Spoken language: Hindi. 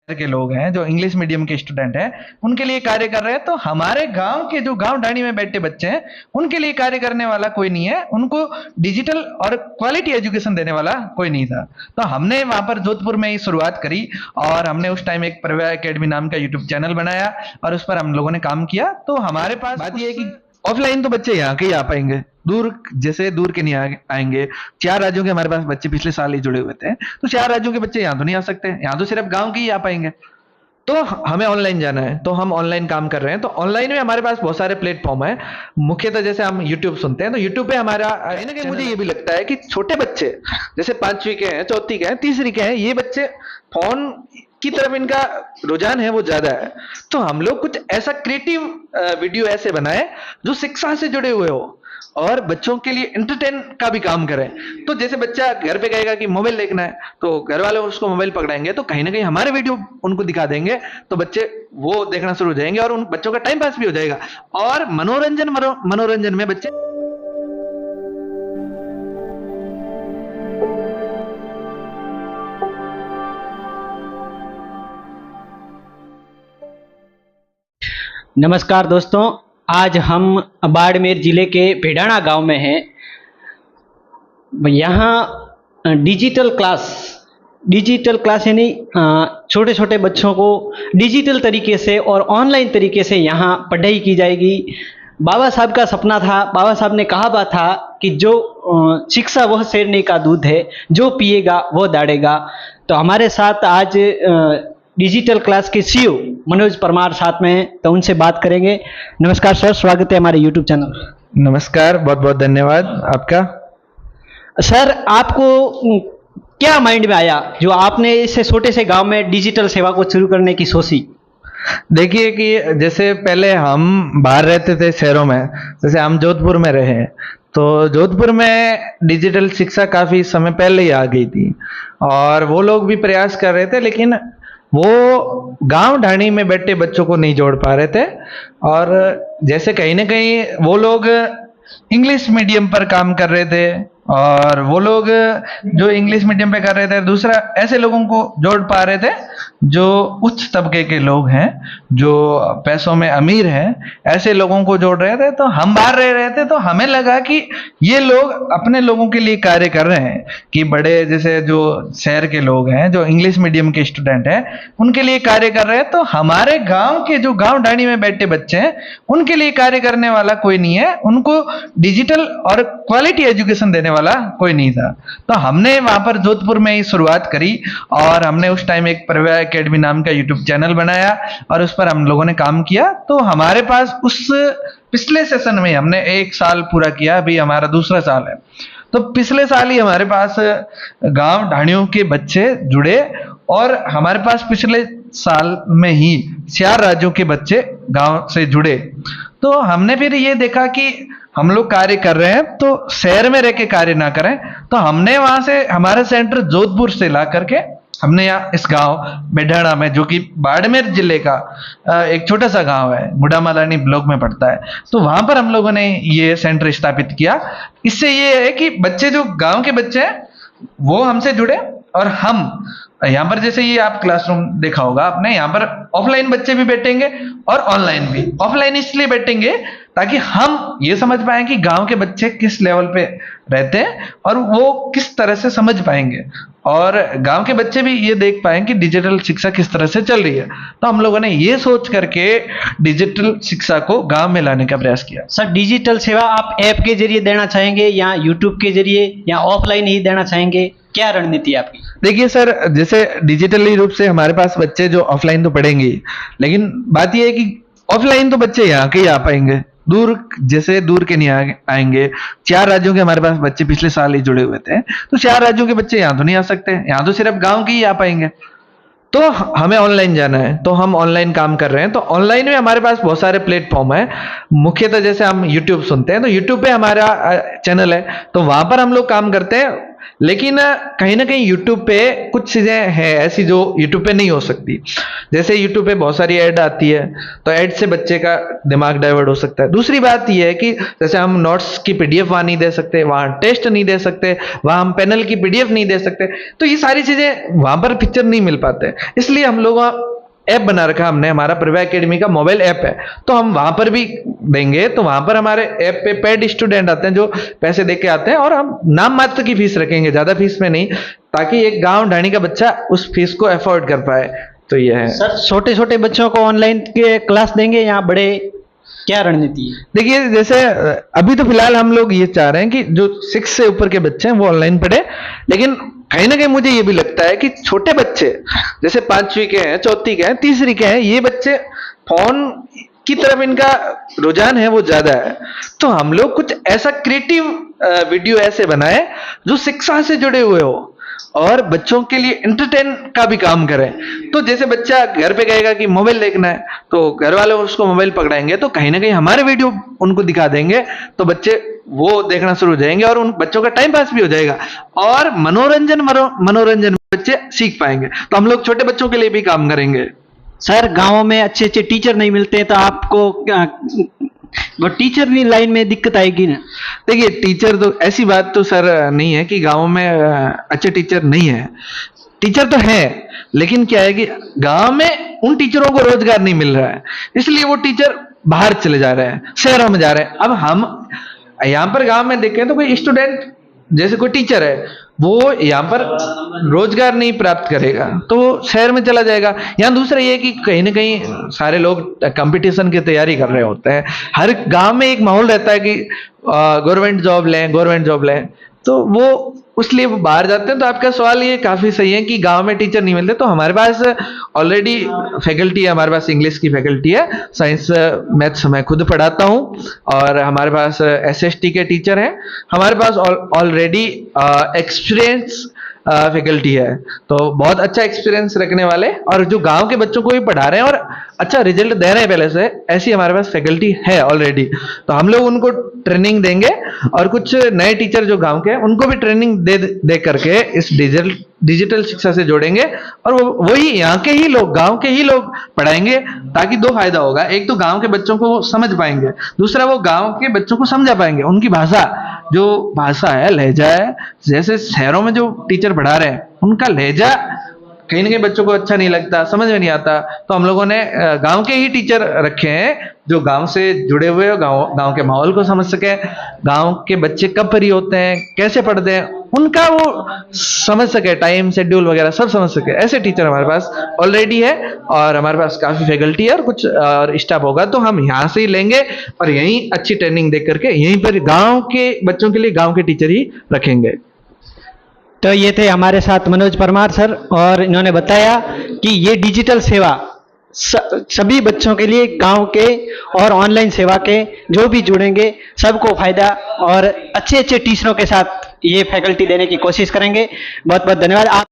के लोग हैं जो इंग्लिश मीडियम के स्टूडेंट हैं उनके लिए कार्य कर रहे हैं। तो हमारे गांव के जो गांव ढाणी में बैठे बच्चे हैं उनके लिए कार्य करने वाला कोई नहीं है, उनको डिजिटल और क्वालिटी एजुकेशन देने वाला कोई नहीं था। तो हमने वहां पर जोधपुर में ही शुरुआत करी और हमने उस टाइम एक प्रव्या एकेडमी नाम का यूट्यूब चैनल बनाया और उस पर हम लोगों ने काम किया। तो हमारे पास बात यह है कि ऑफलाइन तो बच्चे यहाँ के ही आ पाएंगे, दूर जैसे दूर के नहीं आएंगे। 4 राज्यों के हमारे पास बच्चे पिछले साल ही जुड़े हुए थे, तो 4 राज्यों के बच्चे यहाँ तो नहीं आ सकते, यहाँ तो सिर्फ गांव के ही आ पाएंगे। तो हमें ऑनलाइन जाना है, तो हम ऑनलाइन काम कर रहे हैं। तो ऑनलाइन में हमारे पास बहुत सारे प्लेटफॉर्म है। मुख्यतः जैसे हम यूट्यूब सुनते हैं, तो यूट्यूब पे हमारा कहीं ना कहीं मुझे ये भी लगता है कि छोटे बच्चे जैसे 5वीं के हैं, 4थी के हैं, 3री के हैं, ये बच्चे फोन की तरफ इनका रुझान है वो ज्यादा है। तो हम लोग कुछ ऐसा क्रिएटिव वीडियो ऐसे बनाए जो शिक्षा से जुड़े हुए हो और बच्चों के लिए एंटरटेन का भी काम करें। तो जैसे बच्चा घर पे कहेगा कि मोबाइल देखना है, तो घर वाले उसको मोबाइल पकड़ाएंगे, तो कहीं ना कहीं हमारे वीडियो उनको दिखा देंगे, तो बच्चे वो देखना शुरू हो जाएंगे और उन बच्चों का टाइम पास भी हो जाएगा और मनोरंजन में बच्चे नमस्कार दोस्तों, आज हम बाड़मेर जिले के भेड़ाना गांव में हैं। यहाँ डिजिटल क्लास यानी छोटे छोटे बच्चों को डिजिटल तरीके से और ऑनलाइन तरीके से यहाँ पढ़ाई की जाएगी। बाबा साहब का सपना था, बाबा साहब ने कहा था कि जो शिक्षा वह शेरनी का दूध है, जो पिएगा वो दाढ़ेगा। तो हमारे साथ आज डिजिटल क्लास के सीईओ मनोज परमार साथ में हैं, तो उनसे बात करेंगे। नमस्कार सर, स्वागत है हमारे यूट्यूब चैनल। नमस्कार, बहुत बहुत धन्यवाद आपका। सर, आपको क्या माइंड में आया जो आपने इस छोटे से गांव में डिजिटल सेवा को शुरू करने की सोची? देखिए कि जैसे पहले हम बाहर रहते थे शहरों में, जैसे हम जोधपुर में रहे, तो जोधपुर में डिजिटल शिक्षा काफी समय पहले ही आ गई थी और वो लोग भी प्रयास कर रहे थे, लेकिन वो गांव ढाणी में बैठे बच्चों को नहीं जोड़ पा रहे थे। और जैसे कहीं ना कहीं वो लोग इंग्लिश मीडियम पर काम कर रहे थे और वो लोग जो इंग्लिश मीडियम पे कर रहे थे, दूसरा ऐसे लोगों को जोड़ पा रहे थे जो उच्च तबके के लोग हैं, जो पैसों में अमीर हैं, ऐसे लोगों को जोड़ रहे थे। तो हम बाहर रह रहे थे, तो हमें लगा कि ये लोग अपने लोगों के लिए कार्य कर रहे हैं, कि बड़े जैसे जो शहर के लोग हैं जो इंग्लिश मीडियम के स्टूडेंट हैं उनके लिए कार्य कर रहे हैं। तो हमारे गांव के जो गांव ढाणी में बैठे बच्चे हैं उनके लिए कार्य करने वाला कोई नहीं है, उनको डिजिटल और क्वालिटी एजुकेशन देने वाला कोई नहीं था। तो हमने वहां पर जोधपुर में ही शुरुआत करी और हमने उस टाइम एक प्रव्या एकेडमी नाम का यूट्यूब चैनल बनाया और उस पर हम लोगों ने काम किया। तो हमारे पास उस पिछले सेशन में हमने 1 साल पूरा किया, अभी हमारा दूसरा साल है। तो पिछले साल ही हमारे पास गांव ढाणियों के बच्चे जुड़े और हमारे पास पिछले साल में ही 4 राज्यों के बच्चे गांव से जुड़े। तो हमने फिर ये देखा कि हम लोग कार्य कर रहे हैं तो शहर में रह के कार्य ना करें, तो हमने वहां से हमारा सेंटर जोधपुर से ला करके हमने यहाँ इस गांव भेड़ाना में, जो कि बाड़मेर जिले का एक छोटा सा गांव है, गुड़ामालानी ब्लॉक में पड़ता है, तो वहां पर हम लोगों ने ये सेंटर स्थापित किया। इससे ये है कि बच्चे जो गांव के बच्चे हैं वो हमसे जुड़े और हम यहाँ पर, जैसे ये आप क्लासरूम देखा होगा आपने, यहाँ पर ऑफलाइन बच्चे भी बैठेंगे और ऑनलाइन भी। ऑफलाइन इसलिए बैठेंगे ताकि हम ये समझ पाएं कि गांव के बच्चे किस लेवल पे रहते हैं और वो किस तरह से समझ पाएंगे, और गांव के बच्चे भी ये देख पाएं कि डिजिटल शिक्षा किस तरह से चल रही है। तो हम लोगों ने ये सोच करके डिजिटल शिक्षा को गांव में लाने का प्रयास किया। सर, डिजिटल सेवा आप ऐप के जरिए देना चाहेंगे या यूट्यूब के जरिए या ऑफलाइन ही देना चाहेंगे? क्या रणनीति है आपकी? देखिए सर, जैसे डिजिटली रूप से हमारे पास बच्चे जो ऑफलाइन तो पढ़ेंगे, लेकिन बात यह है कि ऑफलाइन तो बच्चे यहाँ के ही आ पाएंगे, दूर जैसे दूर के नहीं आएंगे। 4 राज्यों के हमारे पास बच्चे पिछले साल ही जुड़े हुए थे, तो 4 राज्यों के बच्चे यहाँ तो नहीं आ सकते, यहाँ तो सिर्फ गांव के ही आ पाएंगे। तो हमें ऑनलाइन जाना है, तो हम ऑनलाइन काम कर रहे हैं। तो ऑनलाइन में हमारे पास बहुत सारे प्लेटफॉर्म है। मुख्यतः जैसे हम यूट्यूब सुनते हैं, तो यूट्यूब पे हमारा चैनल है, तो वहां पर हम लोग काम करते हैं। लेकिन कहीं ना कहीं यूट्यूब पे कुछ चीज़ें हैं ऐसी जो यूट्यूब पे नहीं हो सकती। जैसे यूट्यूब पे बहुत सारी ऐड आती है, तो ऐड से बच्चे का दिमाग डाइवर्ट हो सकता है। दूसरी बात यह है कि जैसे हम नोट्स की पीडीएफ वहाँ नहीं दे सकते, वहाँ टेस्ट नहीं दे सकते, वहाँ हम पैनल की पीडीएफ नहीं दे सकते, तो ये सारी चीज़ें वहाँ पर पिक्चर नहीं मिल पाते। इसलिए हम लोग ऐप बना रखा हमने, हमारा प्रभा एकेडमी का मोबाइल ऐप है, तो हम वहां पर भी देंगे। तो वहां पर हमारे ऐप पे पेड स्टूडेंट आते हैं जो पैसे दे के आते हैं, और हम नाम मात्र की फीस रखेंगे, ज्यादा फीस में नहीं, ताकि एक गांव ढाणी का बच्चा उस फीस को अफोर्ड कर पाए। तो यह है सर, छोटे छोटे बच्चों को ऑनलाइन के क्लास देंगे या बड़े, क्या रणनीति है? देखिए, जैसे अभी तो फिलहाल हम लोग ये चाह रहे हैं कि जो 6 से ऊपर के बच्चे हैं वो ऑनलाइन पढ़े, लेकिन कहीं ना कहीं मुझे ये भी लगता है कि छोटे बच्चे जैसे 5वीं के हैं, 4वीं के हैं, 3री के हैं, ये बच्चे फोन की तरफ इनका रुझान है वो ज्यादा है। तो हम लोग कुछ ऐसा क्रिएटिव वीडियो ऐसे बनाए जो शिक्षा से जुड़े हुए हो और बच्चों के लिए एंटरटेन का भी काम करें। तो जैसे बच्चा घर पे कहेगा कि मोबाइल देखना है, तो घर वाले उसको मोबाइल पकड़ाएंगे, तो कहीं ना कहीं हमारे वीडियो उनको दिखा देंगे, तो बच्चे वो देखना शुरू हो जाएंगे और उन बच्चों का टाइम पास भी हो जाएगा और मनोरंजन बच्चे सीख पाएंगे। तो हम लोग छोटे बच्चों के लिए भी काम करेंगे। सर, गांवों में अच्छे अच्छे टीचर नहीं मिलते, तो आपको वो टीचर की लाइन में दिक्कत आएगी ना? देखिए, टीचर तो ऐसी बात तो सर नहीं है कि गांव में अच्छे टीचर नहीं है, टीचर तो है, लेकिन क्या है कि गांव में उन टीचरों को रोजगार नहीं मिल रहा है, इसलिए वो टीचर बाहर चले जा रहे हैं, शहरों में जा रहे हैं। अब हम यहाँ पर गांव में देखें तो कोई स्टूडेंट जैसे कोई टीचर है, वो यहाँ पर रोजगार नहीं प्राप्त करेगा तो वो शहर में चला जाएगा। यहाँ दूसरा ये है कि कहीं ना कहीं सारे लोग कंपटीशन की तैयारी कर रहे होते हैं, हर गांव में एक माहौल रहता है कि गवर्नमेंट जॉब लें, तो वो उसलिए वो बाहर जाते हैं। तो आपका सवाल ये काफी सही है कि गांव में टीचर नहीं मिलते, तो हमारे पास ऑलरेडी फैकल्टी है, हमारे पास इंग्लिश की फैकल्टी है, साइंस मैथ्स मैं खुद पढ़ाता हूँ, और हमारे पास एसएसटी के टीचर हैं, हमारे पास ऑलरेडी एक्सपीरियंस फैकल्टी है, तो बहुत अच्छा एक्सपीरियंस रखने वाले और जो गांव के बच्चों को भी पढ़ा रहे हैं और अच्छा रिजल्ट दे रहे हैं पहले से, ऐसी हमारे पास फैकल्टी है ऑलरेडी। तो हम लोग उनको ट्रेनिंग देंगे और कुछ नए टीचर जो गांव के हैं उनको भी ट्रेनिंग दे करके इस डिजिटल शिक्षा से जोड़ेंगे, और वही यहाँ के ही लोग, गांव के ही लोग पढ़ाएंगे, ताकि 2 फायदा होगा। एक तो गांव के बच्चों को वो समझ पाएंगे, दूसरा वो गांव के बच्चों को समझा पाएंगे, उनकी भाषा, जो भाषा है, लहजा है। जैसे शहरों में जो टीचर पढ़ा रहे हैं उनका लहजा कहीं ना कहीं बच्चों को अच्छा नहीं लगता, समझ में नहीं आता, तो हम लोगों ने गांव के ही टीचर रखे हैं जो गांव से जुड़े हुए हो, गांव के माहौल को समझ सके, गांव के बच्चे कब फ्री होते हैं, कैसे पढ़ते हैं, उनका वो समझ सके, टाइम शेड्यूल वगैरह सब समझ सके। ऐसे टीचर हमारे पास ऑलरेडी है और हमारे पास काफी फैकल्टी है और कुछ और स्टाफ होगा, तो हम यहाँ से ही लेंगे और यहीं अच्छी ट्रेनिंग दे करके यहीं पर गाँव के बच्चों के लिए गाँव के टीचर ही रखेंगे। तो ये थे हमारे साथ मनोज परमार सर, और इन्होंने बताया कि ये डिजिटल सेवा सभी बच्चों के लिए, गांव के और ऑनलाइन सेवा के जो भी जुड़ेंगे सबको फायदा, और अच्छे अच्छे टीचरों के साथ ये फैकल्टी देने की कोशिश करेंगे। बहुत बहुत धन्यवाद। आप